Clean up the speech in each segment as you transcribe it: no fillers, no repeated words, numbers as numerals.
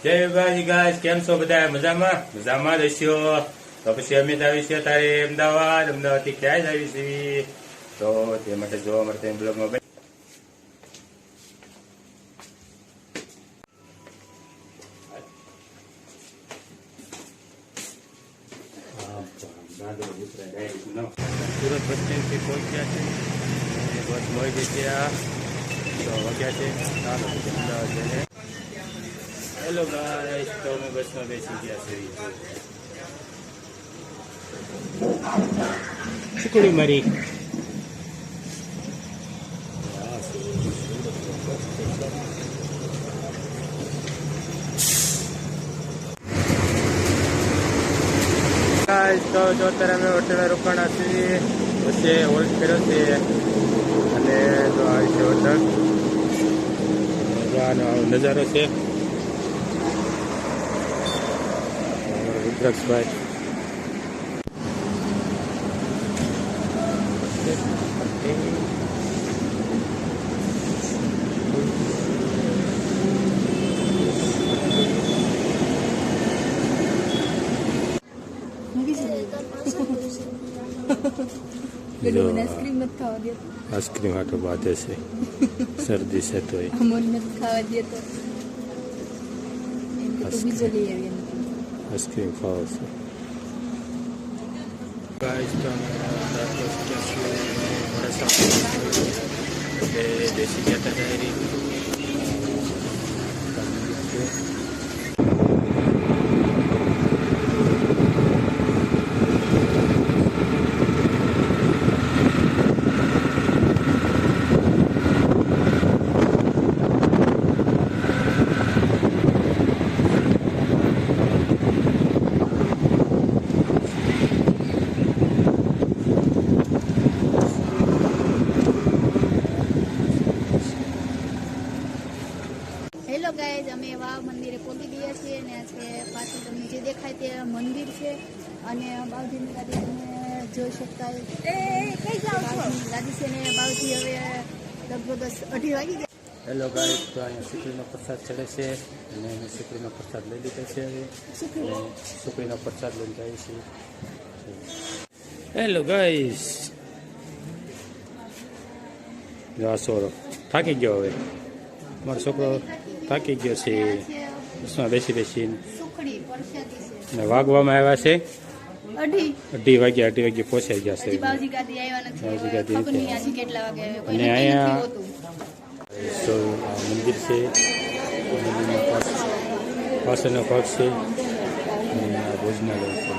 જય બાજી ગાઈસ, કેમ છો બધા? મજામાં મજામાં રહેશો. તો પછી અમે આવી છીએ તારે અમદાવાદથી ક્યાંય જ આવી છીએ, તો તે માટે જોવા માટે બ્લોગમાં સુરત બસ સ્ટેન્ડથી પહોંચ્યા છે. બસ મળી ગઈ છે. તો વાગ્યા છે ચાલો અમદાવાદ જઈને. હેલો ગાઈસ, તો અમે બસમાં બેસી ગયા છીએ. ચીકુડી મારી તો જો અત્યારે અમે હોટેલ રોકાણા છીએ. વચ્ચે હોલ્ડ કર્યો છે અને તો આવી છે હોટલ. નજારો છે રુદ્રક્ષભાઈ. આઈસ્ક્રીમ હાટો બાંધે છે. શરદી છે તો આઈસ્ક્રીમ ખાવા છે. દેશી ગયા હતા ડાયરી. હેલો ગાઈઝ, અમે વાવ મંદિરે પહોંચી ગયા છીએ અને આ છે પાછળ તમને જે દેખાય તે મંદિર છે અને બાવજીની ગાદી તમે જોઈ શકતા ગાદી છે ને બાવજી હવે લગભગ 2:30 વાગી ગયા. હેલો ગાઈસ, તો અહીંયા સુખડીનો પ્રસાદ ચડે છે અને અમે સુખડીનો પ્રસાદ લઈ લીધો છે. હવે સુખડીનો પ્રસાદ લઈને જઈએ છીએ. હેલો ગાઈસ, સોરો થાકી ગયો. હવે મારો છોકરો થાકી ગયો છે બસમાં બેસી બેસીને. સુખડી પરસાદી છે ને વાગવામાં આવ્યા છે 2:30 વાગે પહોંચાઈ ગયા છે. બાવજી ગાદી આવ્યા નથી. બાવજી ગાદી ખબર નહીં આજે કેટલા વાગે આવે. અને અહીંયા મંદિર છે, પાછળનો ભાગ છે અને આ ભોજનાલય છે.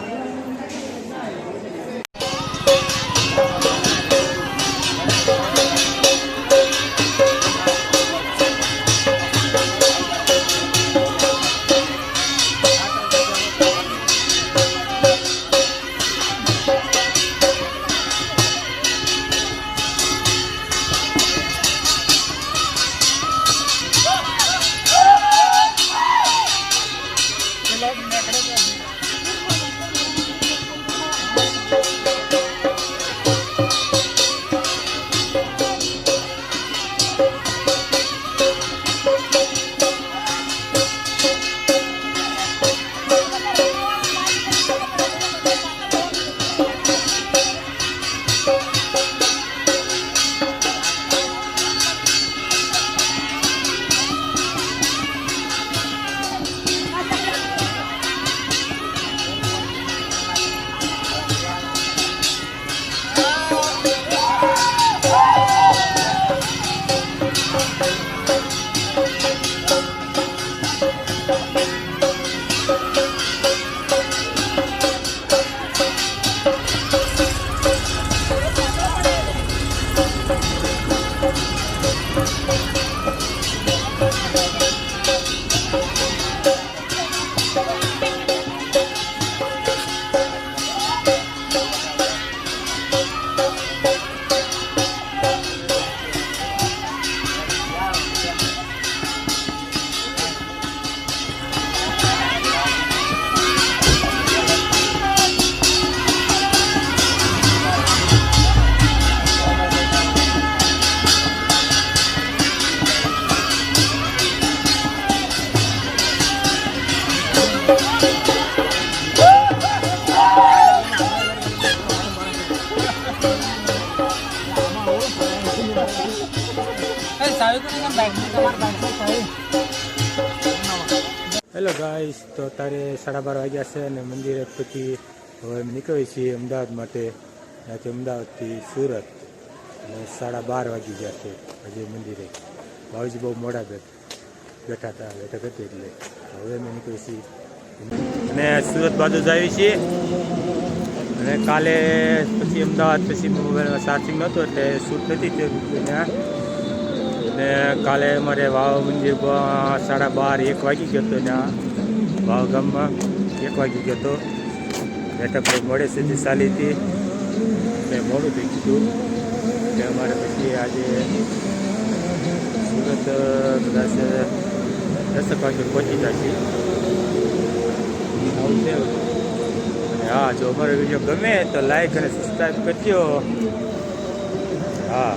હેલો ગાઈસ, તો અત્યારે 12:30 વાગ્યા છે અને મંદિરે પછી હવે અમે નીકળીએ છીએ અમદાવાદ માટે. ત્યાંથી અમદાવાદથી સુરત અને 12:30 વાગી ગયા છે હજી મંદિરે. બાબુજી બહુ મોડા બેઠા હતા, બેઠક હતી એટલે હવે અમે નીકળીએ છીએ અને સુરત બાજુ જ આવી છીએ. અને કાલે પછી અમદાવાદ પછી મોબાઈલમાં ચાર્જિંગ નહોતું એટલે શૂટ નથી થયું ત્યાં. અને કાલે અમારે વાવ મંદિર 12:30 1 વાગી ગયો હતો ત્યાં વાવ ગામમાં 1 વાગી ગયો હતો. બેઠક બહુ મોડે સુધી ચાલી હતી, મેં મોડું થઈ ગયું એટલે અમારે પછી આજે સુરત કદાચ 10 વાગે પહોંચી જશે. આવું છે. અને હા, જો અમારો વિડીયો ગમે તો લાઈક અને સબસ્ક્રાઈબ કરજો. હા.